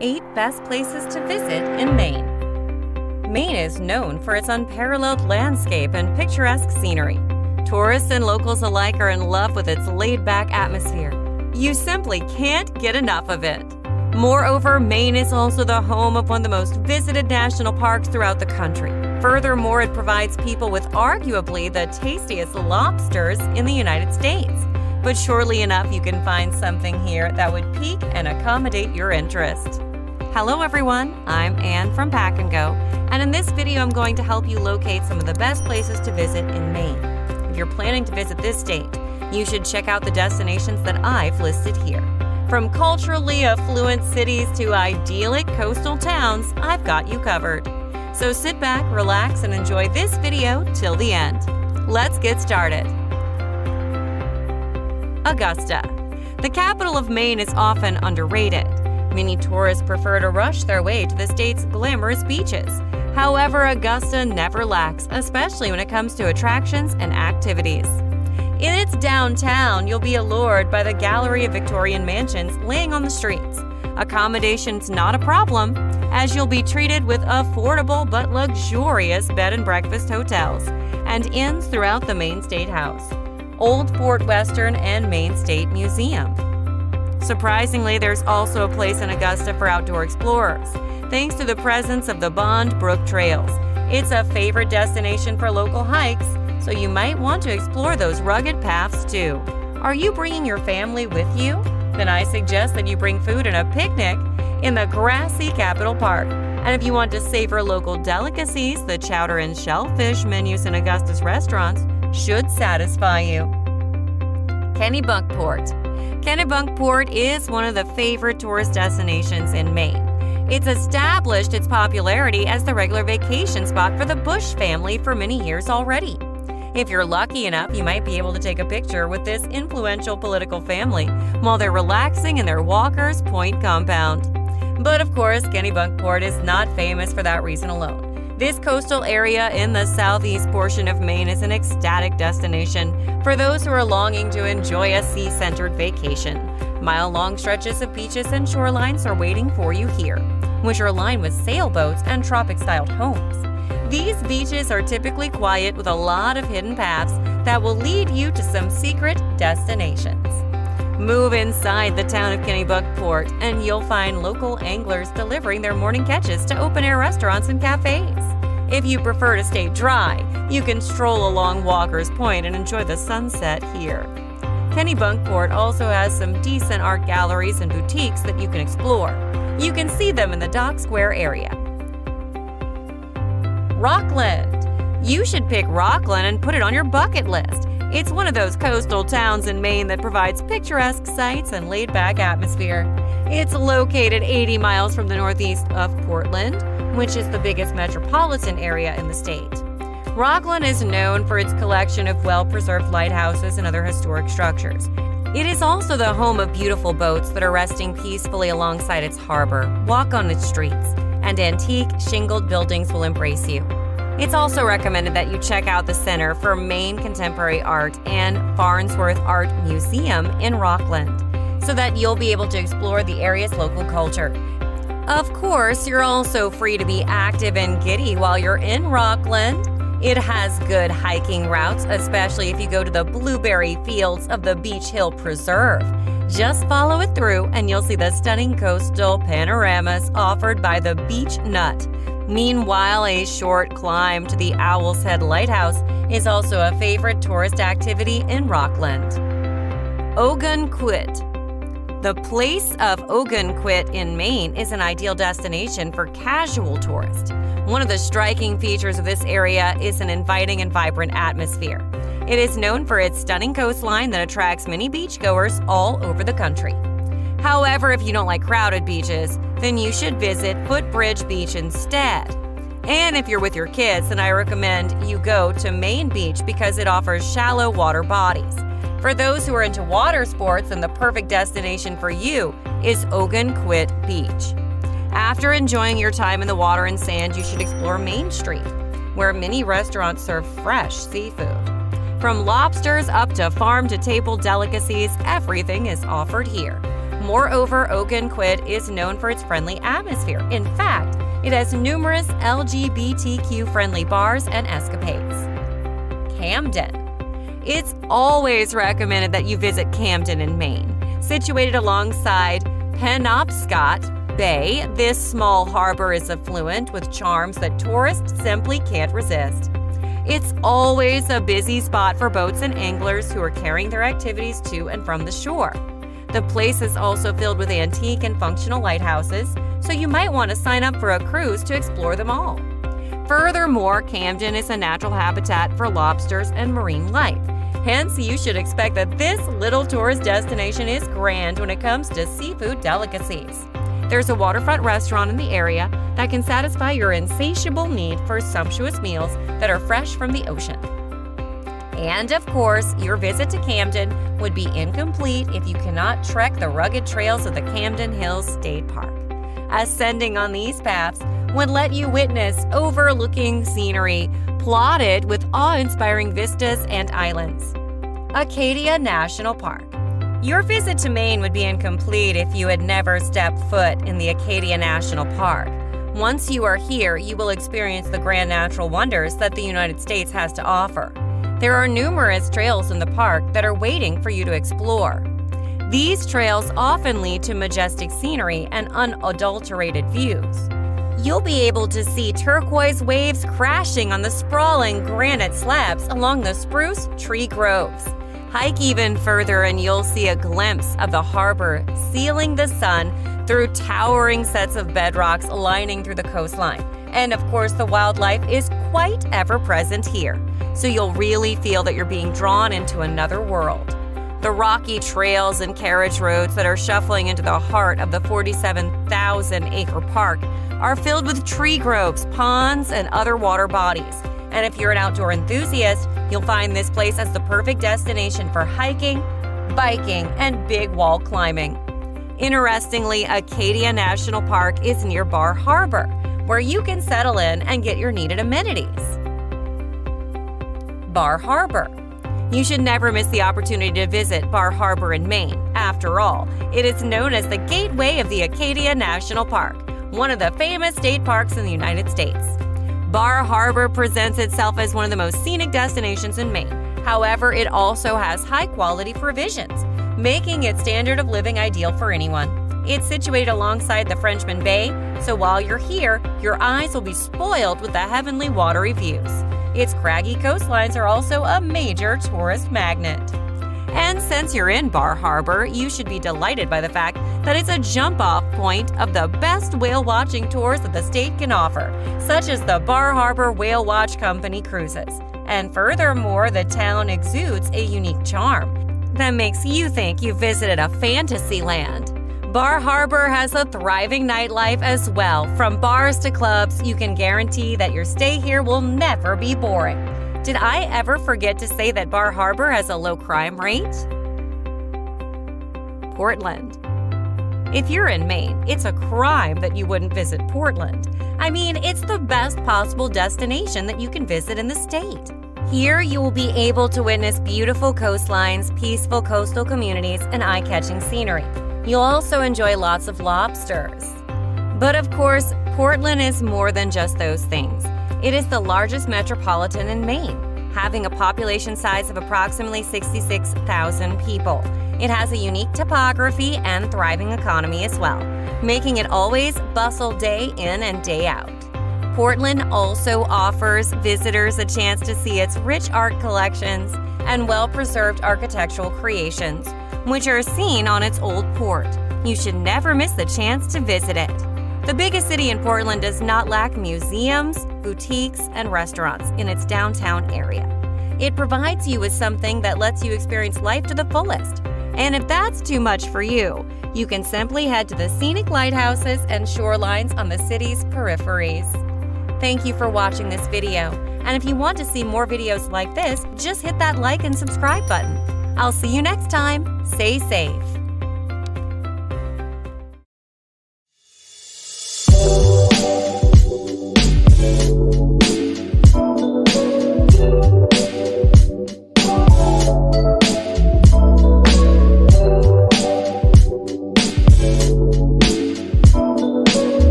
8 best places to visit in Maine. Maine is known for its unparalleled landscape and picturesque scenery. Tourists and locals alike are in love with its laid-back atmosphere. You simply can't get enough of it. Moreover, Maine is also the home of one of the most visited national parks throughout the country. Furthermore, it provides people with arguably the tastiest lobsters in the United States. But surely enough, you can find something here that would pique and accommodate your interest. Hello everyone, I'm Anne from Pack & Go, and in this video I'm going to help you locate some of the best places to visit in Maine. If you're planning to visit this state, you should check out the destinations that I've listed here. From culturally affluent cities to idyllic coastal towns, I've got you covered. So sit back, relax, and enjoy this video till the end. Let's get started. Augusta. The capital of Maine is often underrated. Many tourists prefer to rush their way to the state's glamorous beaches. However, Augusta never lacks, especially when it comes to attractions and activities. In its downtown, you'll be allured by the gallery of Victorian mansions laying on the streets. Accommodation's not a problem, as you'll be treated with affordable but luxurious bed and breakfast hotels and inns throughout the Maine State House, Old Fort Western, and Maine State Museum. Surprisingly, there's also a place in Augusta for outdoor explorers, thanks to the presence of the Bond Brook Trails. It's a favorite destination for local hikes, so you might want to explore those rugged paths too. Are you bringing your family with you? Then I suggest that you bring food and a picnic in the grassy Capitol Park. And if you want to savor local delicacies, the chowder and shellfish menus in Augusta's restaurants should satisfy you. Kennebunkport. Kennebunkport is one of the favorite tourist destinations in Maine. It's established its popularity as the regular vacation spot for the Bush family for many years already. If you're lucky enough, you might be able to take a picture with this influential political family while they're relaxing in their Walker's Point compound. But of course, Kennebunkport is not famous for that reason alone. This coastal area in the southeast portion of Maine is an ecstatic destination for those who are longing to enjoy a sea-centered vacation. Mile-long stretches of beaches and shorelines are waiting for you here, which are lined with sailboats and tropic-styled homes. These beaches are typically quiet with a lot of hidden paths that will lead you to some secret destinations. Move inside the town of Kennebunkport and you'll find local anglers delivering their morning catches to open-air restaurants and cafes. If you prefer to stay dry, you can stroll along Walker's Point and enjoy the sunset here. Kennebunkport also has some decent art galleries and boutiques that you can explore. You can see them in the Dock Square area. Rockland. You should pick Rockland and put it on your bucket list. It's one of those coastal towns in Maine that provides picturesque sights and laid-back atmosphere. It's located 80 miles from the northeast of Portland, which is the biggest metropolitan area in the state. Rockland is known for its collection of well-preserved lighthouses and other historic structures. It is also the home of beautiful boats that are resting peacefully alongside its harbor, walk on its streets, and antique shingled buildings will embrace you. It's also recommended that you check out the Center for Maine Contemporary Art and Farnsworth Art Museum in Rockland, so that you'll be able to explore the area's local culture. Of course, you're also free to be active and giddy while you're in Rockland. It has good hiking routes, especially if you go to the blueberry fields of the Beach Hill Preserve. Just follow it through and you'll see the stunning coastal panoramas offered by the Beach Nut. Meanwhile, a short climb to the Owl's Head Lighthouse is also a favorite tourist activity in Rockland. Ogunquit. The place of Ogunquit in Maine is an ideal destination for casual tourists. One of the striking features of this area is an inviting and vibrant atmosphere. It is known for its stunning coastline that attracts many beachgoers all over the country. However, if you don't like crowded beaches, then you should visit Footbridge Beach instead. And if you're with your kids, then I recommend you go to Maine Beach because it offers shallow water bodies. For those who are into water sports, then the perfect destination for you is Ogunquit Beach. After enjoying your time in the water and sand, you should explore Main Street, where many restaurants serve fresh seafood. From lobsters up to farm-to-table delicacies, everything is offered here. Moreover, Ogunquit is known for its friendly atmosphere. In fact, it has numerous LGBTQ-friendly bars and escapades. Camden. It's always recommended that you visit Camden in Maine. Situated alongside Penobscot Bay, this small harbor is affluent with charms that tourists simply can't resist. It's always a busy spot for boats and anglers who are carrying their activities to and from the shore. The place is also filled with antique and functional lighthouses, so you might want to sign up for a cruise to explore them all. Furthermore, Camden is a natural habitat for lobsters and marine life. Hence, you should expect that this little tourist destination is grand when it comes to seafood delicacies. There's a waterfront restaurant in the area that can satisfy your insatiable need for sumptuous meals that are fresh from the ocean. And of course, your visit to Camden would be incomplete if you cannot trek the rugged trails of the Camden Hills State Park. Ascending on these paths would let you witness overlooking scenery plotted with awe-inspiring vistas and islands. Acadia National Park. Your visit to Maine would be incomplete if you had never stepped foot in the Acadia National Park. Once you are here, you will experience the grand natural wonders that the United States has to offer. There are numerous trails in the park that are waiting for you to explore. These trails often lead to majestic scenery and unadulterated views. You'll be able to see turquoise waves crashing on the sprawling granite slabs along the spruce tree groves. Hike even further and you'll see a glimpse of the harbor sealing the sun through towering sets of bedrocks lining through the coastline. And of course, the wildlife is quite ever-present here, so you'll really feel that you're being drawn into another world. The rocky trails and carriage roads that are shuffling into the heart of the 47,000-acre park are filled with tree groves, ponds, and other water bodies. And if you're an outdoor enthusiast, you'll find this place as the perfect destination for hiking, biking, and big wall climbing. Interestingly, Acadia National Park is near Bar Harbor, where you can settle in and get your needed amenities. Bar Harbor. You should never miss the opportunity to visit Bar Harbor in Maine. After all, it is known as the gateway of the Acadia National Park, one of the famous state parks in the United States. Bar Harbor presents itself as one of the most scenic destinations in Maine. However, it also has high-quality provisions, making its standard of living ideal for anyone. It's situated alongside the Frenchman Bay, so while you're here, your eyes will be spoiled with the heavenly watery views. Its craggy coastlines are also a major tourist magnet. And since you're in Bar Harbor, you should be delighted by the fact that it's a jump-off point of the best whale-watching tours that the state can offer, such as the Bar Harbor Whale Watch Company cruises. And furthermore, the town exudes a unique charm that makes you think you visited a fantasy land. Bar Harbor has a thriving nightlife as well. From bars to clubs, you can guarantee that your stay here will never be boring. Did I ever forget to say that Bar Harbor has a low crime rate? Portland. If you're in Maine, it's a crime that you wouldn't visit Portland. I mean, it's the best possible destination that you can visit in the state. Here, you will be able to witness beautiful coastlines, peaceful coastal communities, and eye-catching scenery. You'll also enjoy lots of lobsters. But of course, Portland is more than just those things. It is the largest metropolitan in Maine, having a population size of approximately 66,000 people. It has a unique topography and thriving economy as well, making it always bustle day in and day out. Portland also offers visitors a chance to see its rich art collections and well-preserved architectural creations, which are seen on its old port. You should never miss the chance to visit it. The biggest city in Portland does not lack museums, boutiques, and restaurants in its downtown area. It provides you with something that lets you experience life to the fullest. And if that's too much for you, you can simply head to the scenic lighthouses and shorelines on the city's peripheries. Thank you for watching this video. And if you want to see more videos like this, just hit that like and subscribe button. I'll see you next time. Stay safe.